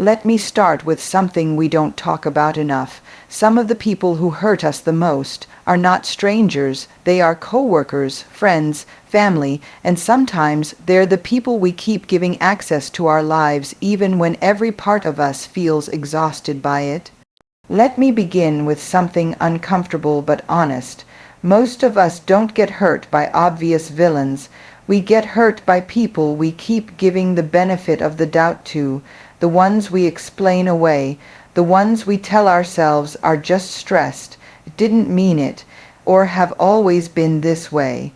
Let me start with something we don't talk about enough. Some of the people who hurt us the most are not strangers. They are coworkers, friends, family, and sometimes they're the people we keep giving access to our lives even when every part of us feels exhausted by it. Let me begin with something uncomfortable but honest. Most of us don't get hurt by obvious villains. We get hurt by people we keep giving the benefit of the doubt to, the ones we explain away, the ones we tell ourselves are just stressed, didn't mean it, or have always been this way.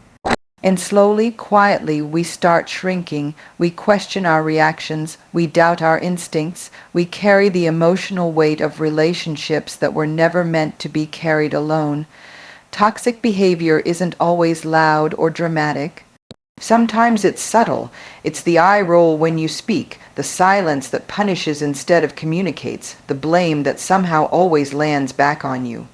And slowly, quietly, we start shrinking. We question our reactions. We doubt our instincts. We carry the emotional weight of relationships that were never meant to be carried alone. Toxic behavior isn't always loud or dramatic. Sometimes it's subtle. It's the eye roll when you speak, the silence that punishes instead of communicates, the blame that somehow always lands back on you.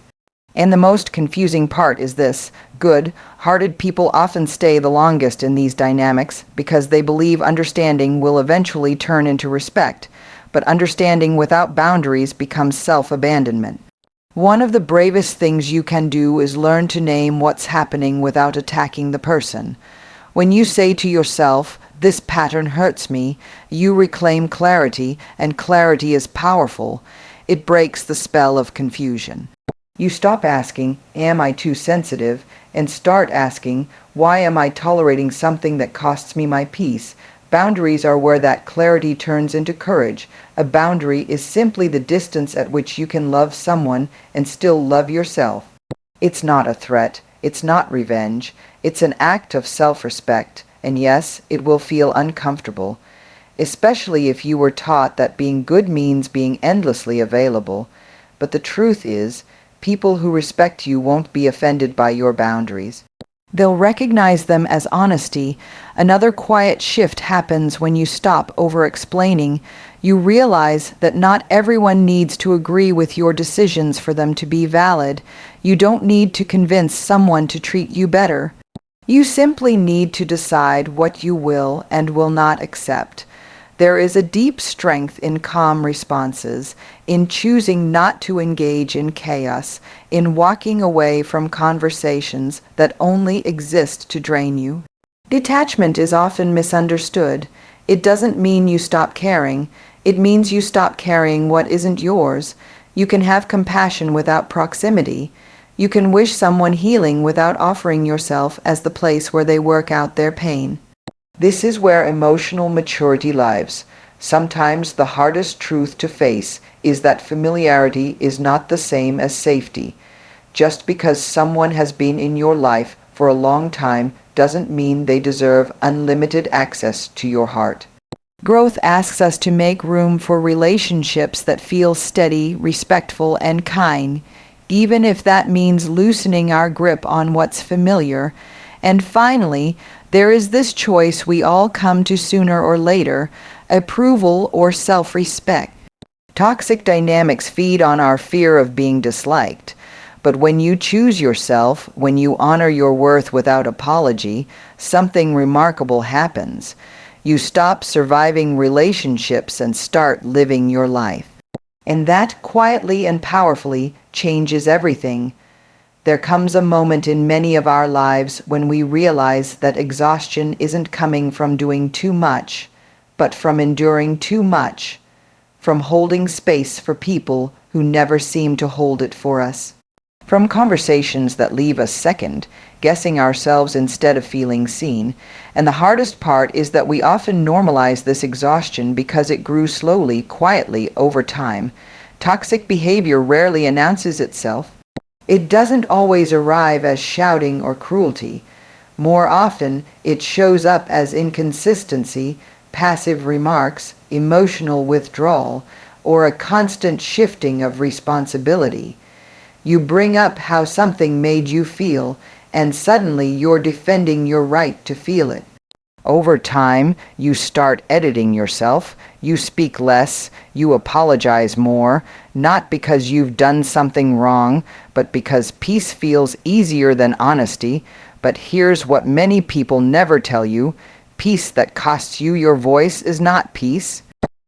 And the most confusing part is this: good-hearted people often stay the longest in these dynamics because they believe understanding will eventually turn into respect, but understanding without boundaries becomes self-abandonment. One of the bravest things you can do is learn to name what's happening without attacking the person. When you say to yourself, "This pattern hurts me," you reclaim clarity, and clarity is powerful. It breaks the spell of confusion. You stop asking, "Am I too sensitive?" and start asking, "Why am I tolerating something that costs me my peace?" Boundaries are where that clarity turns into courage. A boundary is simply the distance at which you can love someone and still love yourself. It's not a threat. It's not revenge. It's an act of self-respect. And yes, it will feel uncomfortable, especially if you were taught that being good means being endlessly available. But the truth is, people who respect you won't be offended by your boundaries. They'll recognize them as honesty. Another quiet shift happens when you stop over-explaining. You realize that not everyone needs to agree with your decisions for them to be valid. You don't need to convince someone to treat you better. You simply need to decide what you will and will not accept. There is a deep strength in calm responses, in choosing not to engage in chaos, in walking away from conversations that only exist to drain you. Detachment is often misunderstood. It doesn't mean you stop caring. It means you stop carrying what isn't yours. You can have compassion without proximity. You can wish someone healing without offering yourself as the place where they work out their pain. This is where emotional maturity lives. Sometimes the hardest truth to face is that familiarity is not the same as safety. Just because someone has been in your life for a long time doesn't mean they deserve unlimited access to your heart. Growth asks us to make room for relationships that feel steady, respectful, and kind, even if that means loosening our grip on what's familiar. And finally, there is this choice we all come to sooner or later: approval or self-respect. Toxic dynamics feed on our fear of being disliked. But when you choose yourself, when you honor your worth without apology, something remarkable happens. You stop surviving relationships and start living your life. And that quietly and powerfully changes everything. There comes a moment in many of our lives when we realize that exhaustion isn't coming from doing too much, but from enduring too much, from holding space for people who never seem to hold it for us, from conversations that leave us second, guessing ourselves instead of feeling seen. And the hardest part is that we often normalize this exhaustion because it grew slowly, quietly, over time. Toxic behavior rarely announces itself. It doesn't always arrive as shouting or cruelty. More often, it shows up as inconsistency, passive remarks, emotional withdrawal, or a constant shifting of responsibility. You bring up how something made you feel, and suddenly you're defending your right to feel it. Over time, you start editing yourself. You speak less. You apologize more, not because you've done something wrong, but because peace feels easier than honesty. But here's what many people never tell you: peace that costs you your voice is not peace.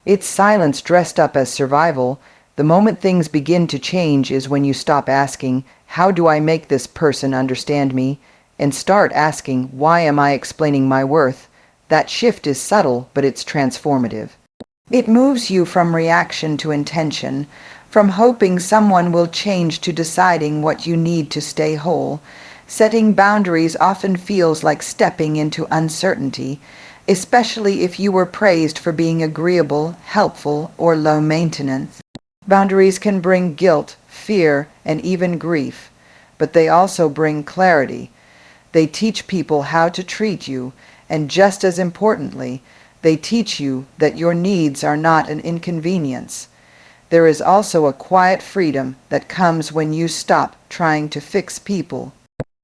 It's silence dressed up as survival. The moment things begin to change is when you stop asking, "How do I make this person understand me?" and start asking, "Why am I explaining my worth?" That shift is subtle, but it's transformative. It moves you from reaction to intention, from hoping someone will change to deciding what you need to stay whole. Setting boundaries often feels like stepping into uncertainty, especially if you were praised for being agreeable, helpful, or low maintenance. Boundaries can bring guilt, fear, and even grief, but they also bring clarity. They teach people how to treat you, and just as importantly, they teach you that your needs are not an inconvenience. There is also a quiet freedom that comes when you stop trying to fix people.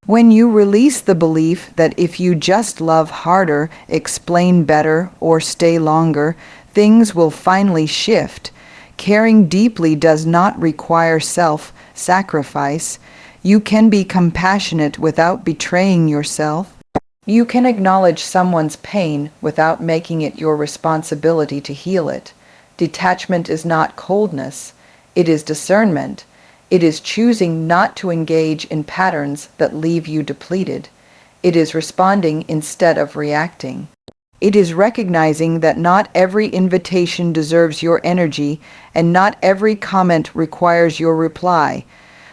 When you release the belief that if you just love harder, explain better, or stay longer, things will finally shift. Caring deeply does not require self-sacrifice. You can be compassionate without betraying yourself. You can acknowledge someone's pain without making it your responsibility to heal it. Detachment is not coldness. It is discernment. It is choosing not to engage in patterns that leave you depleted. It is responding instead of reacting. It is recognizing that not every invitation deserves your energy, and not every comment requires your reply.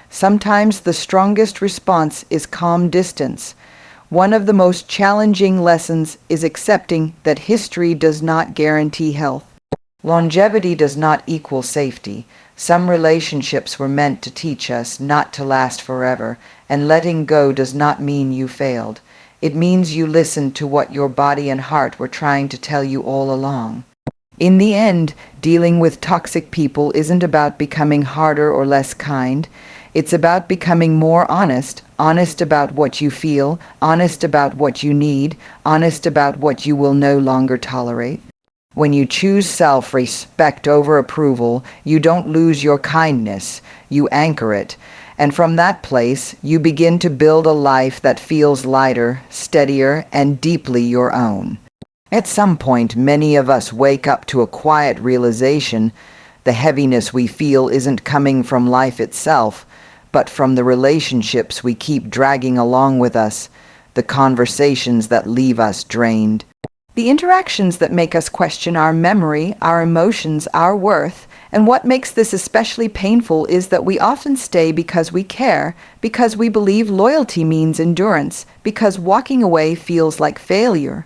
Sometimes the strongest response is calm distance. One of the most challenging lessons is accepting that history does not guarantee health. Longevity does not equal safety. Some relationships were meant to teach us not to last forever, and letting go does not mean you failed. It means you listened to what your body and heart were trying to tell you all along. In the end, dealing with toxic people isn't about becoming harder or less kind. It's about becoming more honest, honest about what you feel, honest about what you need, honest about what you will no longer tolerate. When you choose self-respect over approval, you don't lose your kindness, you anchor it. And from that place, you begin to build a life that feels lighter, steadier, and deeply your own. At some point, many of us wake up to a quiet realization. The heaviness we feel isn't coming from life itself, but from the relationships we keep dragging along with us, the conversations that leave us drained. The interactions that make us question our memory, our emotions, our worth. And what makes this especially painful is that we often stay because we care, because we believe loyalty means endurance, because walking away feels like failure.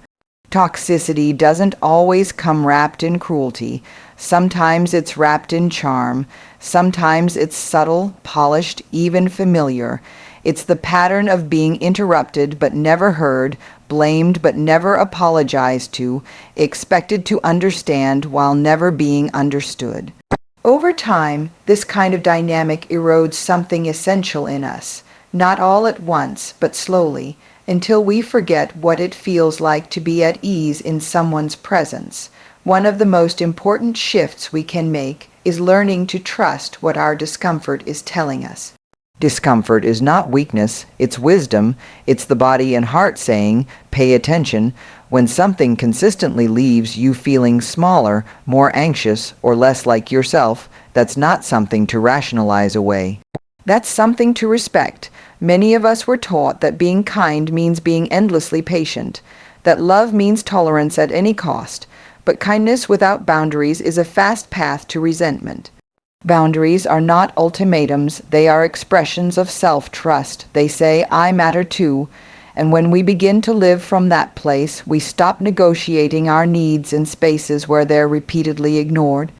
Toxicity doesn't always come wrapped in cruelty. Sometimes it's wrapped in charm. Sometimes it's subtle, polished, even familiar. It's the pattern of being interrupted but never heard, blamed but never apologized to, expected to understand while never being understood. Over time, this kind of dynamic erodes something essential in us, not all at once, but slowly, until we forget what it feels like to be at ease in someone's presence. One of the most important shifts we can make is learning to trust what our discomfort is telling us. Discomfort is not weakness, it's wisdom. It's the body and heart saying, "Pay attention." When something consistently leaves you feeling smaller, more anxious, or less like yourself, that's not something to rationalize away. That's something to respect. Many of us were taught that being kind means being endlessly patient, that love means tolerance at any cost, but kindness without boundaries is a fast path to resentment. Boundaries are not ultimatums, they are expressions of self-trust. They say, "I matter too," and when we begin to live from that place, we stop negotiating our needs in spaces where they're repeatedly ignored.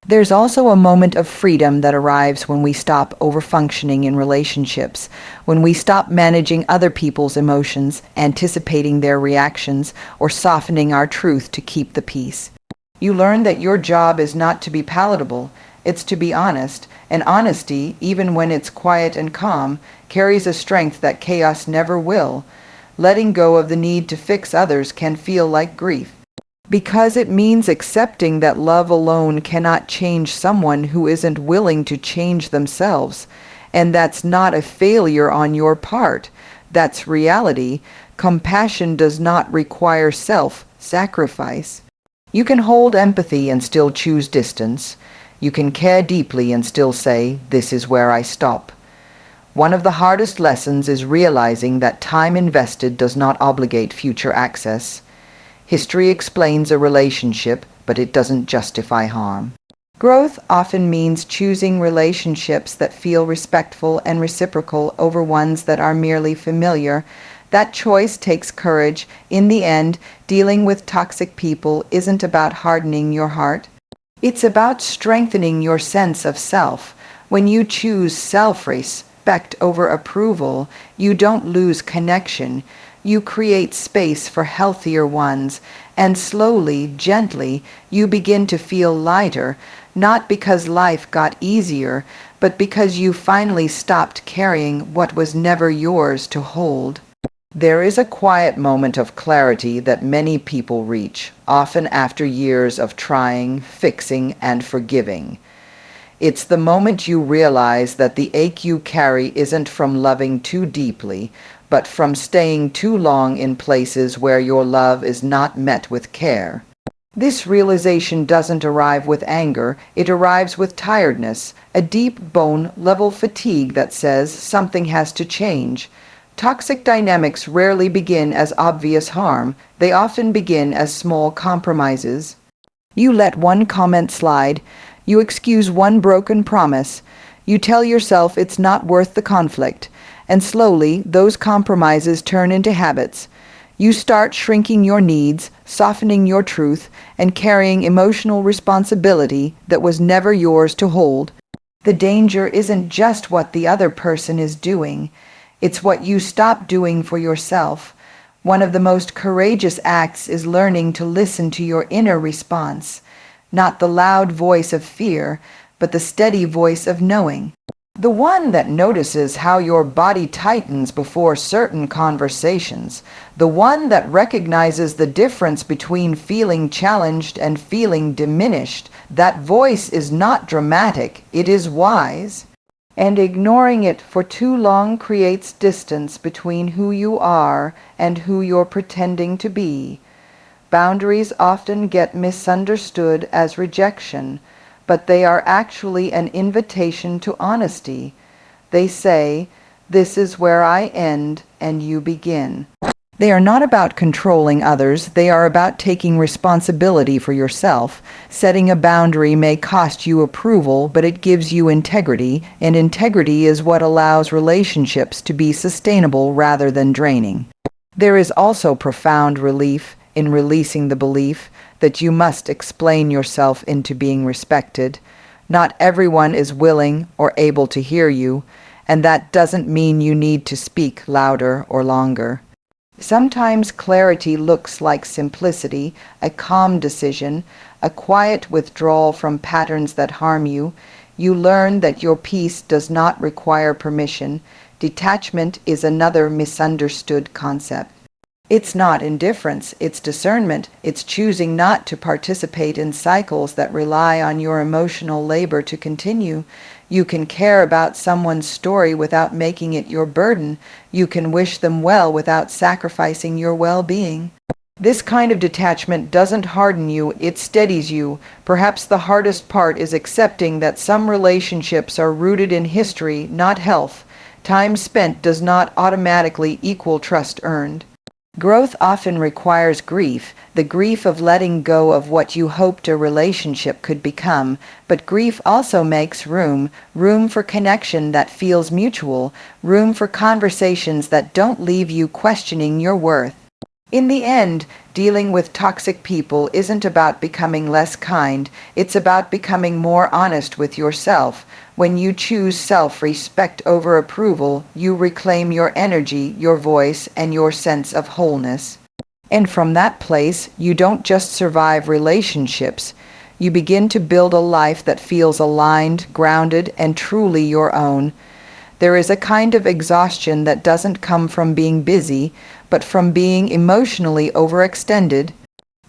There's also a moment of freedom that arrives when we stop overfunctioning in relationships, when we stop managing other people's emotions, anticipating their reactions, or softening our truth to keep the peace. You learn that your job is not to be palatable, it's to be honest, and honesty, even when it's quiet and calm, carries a strength that chaos never will. Letting go of the need to fix others can feel like grief, because it means accepting that love alone cannot change someone who isn't willing to change themselves. And that's not a failure on your part. That's reality. Compassion does not require self-sacrifice. You can hold empathy and still choose distance. You can care deeply and still say, "This is where I stop." One of the hardest lessons is realizing that time invested does not obligate future access. History explains a relationship, but it doesn't justify harm. Growth often means choosing relationships that feel respectful and reciprocal over ones that are merely familiar. That choice takes courage. In the end, dealing with toxic people isn't about hardening your heart. It's about strengthening your sense of self. When you choose self-respect over approval, you don't lose connection. You create space for healthier ones, and slowly, gently, you begin to feel lighter, not because life got easier, but because you finally stopped carrying what was never yours to hold. There is a quiet moment of clarity that many people reach, often after years of trying, fixing, and forgiving. It's the moment you realize that the ache you carry isn't from loving too deeply, but from staying too long in places where your love is not met with care. This realization doesn't arrive with anger, it arrives with tiredness, a deep bone-level fatigue that says something has to change. Toxic dynamics rarely begin as obvious harm, they often begin as small compromises. You let one comment slide, you excuse one broken promise, you tell yourself it's not worth the conflict, and slowly those compromises turn into habits. You start shrinking your needs, softening your truth, and carrying emotional responsibility that was never yours to hold. The danger isn't just what the other person is doing, it's what you stop doing for yourself. One of the most courageous acts is learning to listen to your inner response, not the loud voice of fear, but the steady voice of knowing. The one that notices how your body tightens before certain conversations. The one that recognizes the difference between feeling challenged and feeling diminished. That voice is not dramatic, it is wise. And ignoring it for too long creates distance between who you are and who you're pretending to be. Boundaries often get misunderstood as rejection, but they are actually an invitation to honesty. They say, "This is where I end and you begin." They are not about controlling others, they are about taking responsibility for yourself. Setting a boundary may cost you approval, but it gives you integrity, and integrity is what allows relationships to be sustainable rather than draining. There is also profound relief in releasing the belief that you must explain yourself into being respected. Not everyone is willing or able to hear you, and that doesn't mean you need to speak louder or longer. Sometimes clarity looks like simplicity, a calm decision, a quiet withdrawal from patterns that harm you. You learn that your peace does not require permission. Detachment is another misunderstood concept. It's not indifference, it's discernment. It's choosing not to participate in cycles that rely on your emotional labor to continue. You can care about someone's story without making it your burden. You can wish them well without sacrificing your well-being. This kind of detachment doesn't harden you, it steadies you. Perhaps the hardest part is accepting that some relationships are rooted in history, not health. Time spent does not automatically equal trust earned. Growth often requires grief, the grief of letting go of what you hoped a relationship could become, but grief also makes room for connection that feels mutual, room for conversations that don't leave you questioning your worth. In the end, dealing with toxic people isn't about becoming less kind, it's about becoming more honest with yourself. When you choose self-respect over approval, you reclaim your energy, your voice, and your sense of wholeness. And from that place, you don't just survive relationships, you begin to build a life that feels aligned, grounded, and truly your own. There is a kind of exhaustion that doesn't come from being busy, but from being emotionally overextended.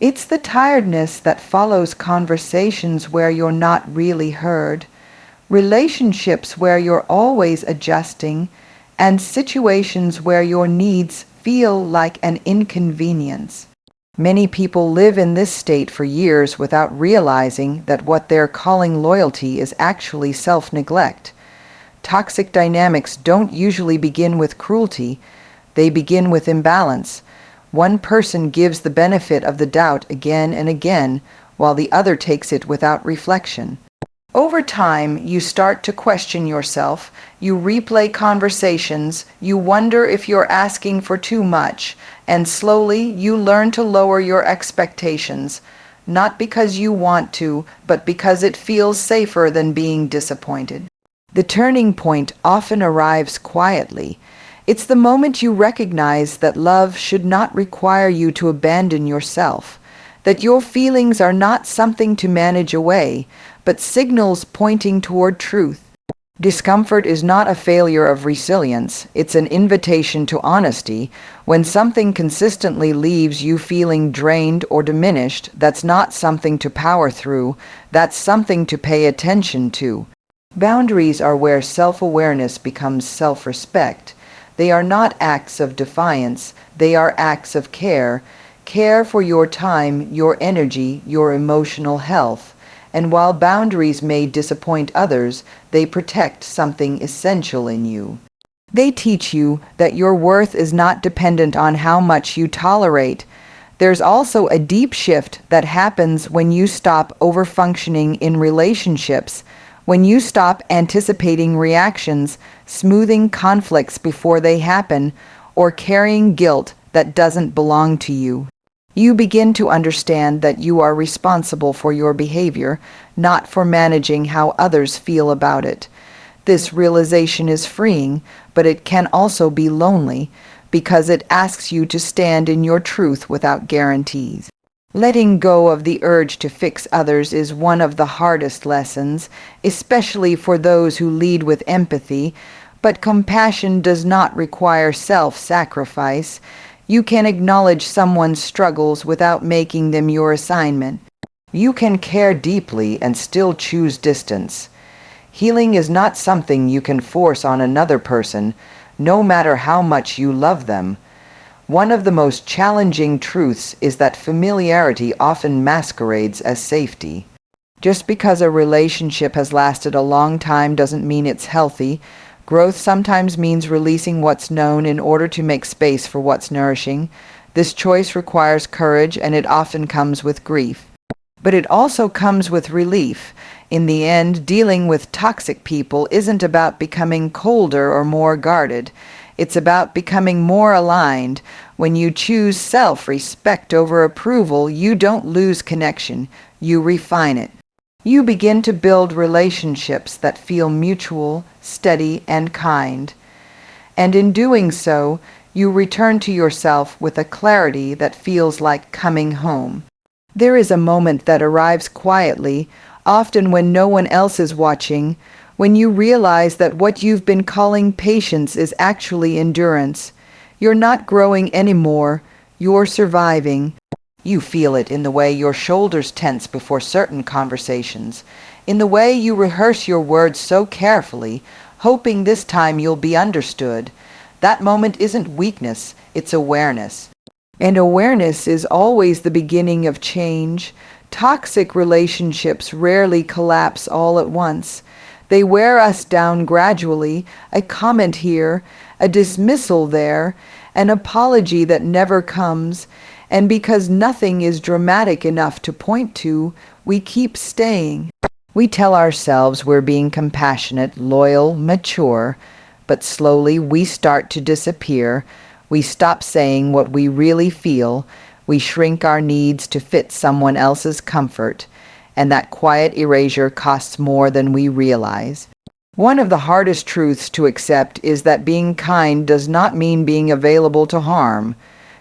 It's the tiredness that follows conversations where you're not really heard, relationships where you're always adjusting, and situations where your needs feel like an inconvenience. Many people live in this state for years without realizing that what they're calling loyalty is actually self-neglect. Toxic dynamics don't usually begin with cruelty, they begin with imbalance. One person gives the benefit of the doubt again and again, while the other takes it without reflection. Over time, you start to question yourself, you replay conversations, you wonder if you're asking for too much, and slowly you learn to lower your expectations, not because you want to, but because it feels safer than being disappointed. The turning point often arrives quietly. It's the moment you recognize that love should not require you to abandon yourself, that your feelings are not something to manage away, but signals pointing toward truth. Discomfort is not a failure of resilience, it's an invitation to honesty. When something consistently leaves you feeling drained or diminished, that's not something to power through, that's something to pay attention to. Boundaries are where self-awareness becomes self-respect. They are not acts of defiance, they are acts of care. Care for your time, your energy, your emotional health. And while boundaries may disappoint others, they protect something essential in you. They teach you that your worth is not dependent on how much you tolerate. There's also a deep shift that happens when you stop overfunctioning in relationships, when you stop anticipating reactions, smoothing conflicts before they happen, or carrying guilt that doesn't belong to you. You begin to understand that you are responsible for your behavior, not for managing how others feel about it. This realization is freeing, but it can also be lonely, because it asks you to stand in your truth without guarantees. Letting go of the urge to fix others is one of the hardest lessons, especially for those who lead with empathy, but compassion does not require self-sacrifice. You can acknowledge someone's struggles without making them your assignment. You can care deeply and still choose distance. Healing is not something you can force on another person, no matter how much you love them. One of the most challenging truths is that familiarity often masquerades as safety. Just because a relationship has lasted a long time doesn't mean it's healthy. Growth sometimes means releasing what's known in order to make space for what's nourishing. This choice requires courage, and it often comes with grief. But it also comes with relief. In the end, dealing with toxic people isn't about becoming colder or more guarded. It's about becoming more aligned. When you choose self-respect over approval, you don't lose connection, you refine it. You begin to build relationships that feel mutual, steady, and kind. And in doing so, you return to yourself with a clarity that feels like coming home. There is a moment that arrives quietly, often when no one else is watching, when you realize that what you've been calling patience is actually endurance. You're not growing anymore, you're surviving. You feel it in the way your shoulders tense before certain conversations, in the way you rehearse your words so carefully, hoping this time you'll be understood. That moment isn't weakness, it's awareness. And awareness is always the beginning of change. Toxic relationships rarely collapse all at once. They wear us down gradually, a comment here, a dismissal there, an apology that never comes. And because nothing is dramatic enough to point to, we keep staying. We tell ourselves we're being compassionate, loyal, mature, but slowly we start to disappear. We stop saying what we really feel. We shrink our needs to fit someone else's comfort, and that quiet erasure costs more than we realize. One of the hardest truths to accept is that being kind does not mean being available to harm.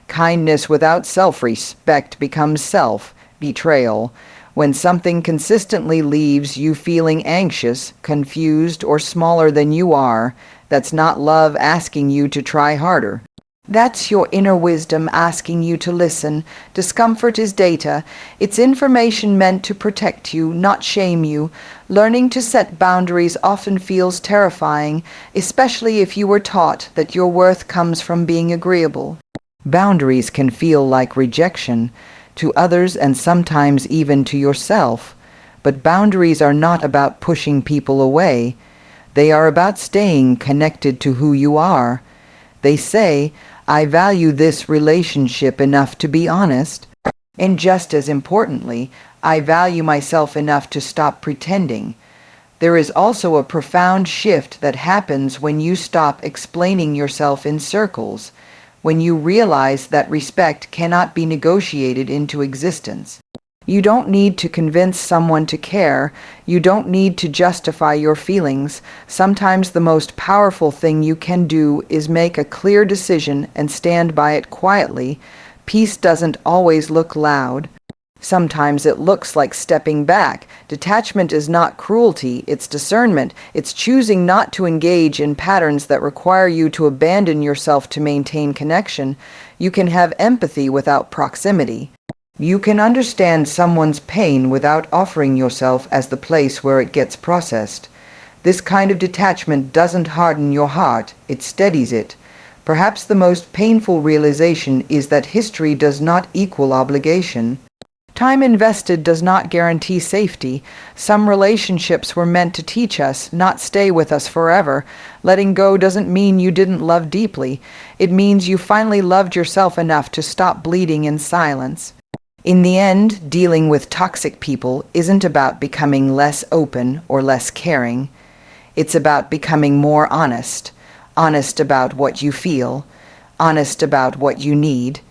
Kindness without self-respect becomes self-betrayal. When something consistently leaves you feeling anxious, confused, or smaller than you are, that's not love asking you to try harder. That's your inner wisdom asking you to listen. Discomfort is data. It's information meant to protect you, not shame you. Learning to set boundaries often feels terrifying, especially if you were taught that your worth comes from being agreeable. Boundaries can feel like rejection to others and sometimes even to yourself, but boundaries are not about pushing people away. They are about staying connected to who you are. They say, I value this relationship enough to be honest, and just as importantly, I value myself enough to stop pretending. There is also a profound shift that happens when you stop explaining yourself in circles, when you realize that respect cannot be negotiated into existence. You don't need to convince someone to care. You don't need to justify your feelings. Sometimes the most powerful thing you can do is make a clear decision and stand by it quietly. Peace doesn't always look loud. Sometimes it looks like stepping back. Detachment is not cruelty, it's discernment. It's choosing not to engage in patterns that require you to abandon yourself to maintain connection. You can have empathy without proximity. You can understand someone's pain without offering yourself as the place where it gets processed. This kind of detachment doesn't harden your heart, it steadies it. Perhaps the most painful realization is that history does not equal obligation. Time invested does not guarantee safety. Some relationships were meant to teach us, not stay with us forever. Letting go doesn't mean you didn't love deeply. It means you finally loved yourself enough to stop bleeding in silence. In the end, dealing with toxic people isn't about becoming less open or less caring. It's about becoming more honest. Honest about what you feel. Honest about what you need.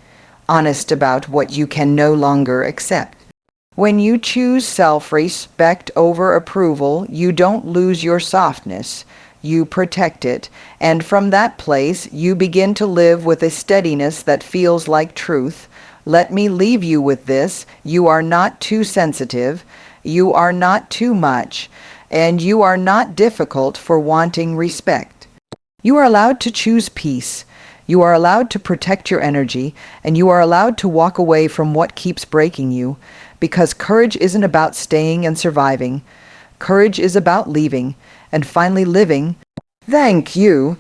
Honest about what you can no longer accept. When you choose self-respect over approval, you don't lose your softness. You protect it, and from that place, you begin to live with a steadiness that feels like truth. Let me leave you with this. You are not too sensitive. You are not too much. And you are not difficult for wanting respect. You are allowed to choose peace. You are allowed to protect your energy, and you are allowed to walk away from what keeps breaking you, because courage isn't about staying and surviving. Courage is about leaving, and finally living. Thank you.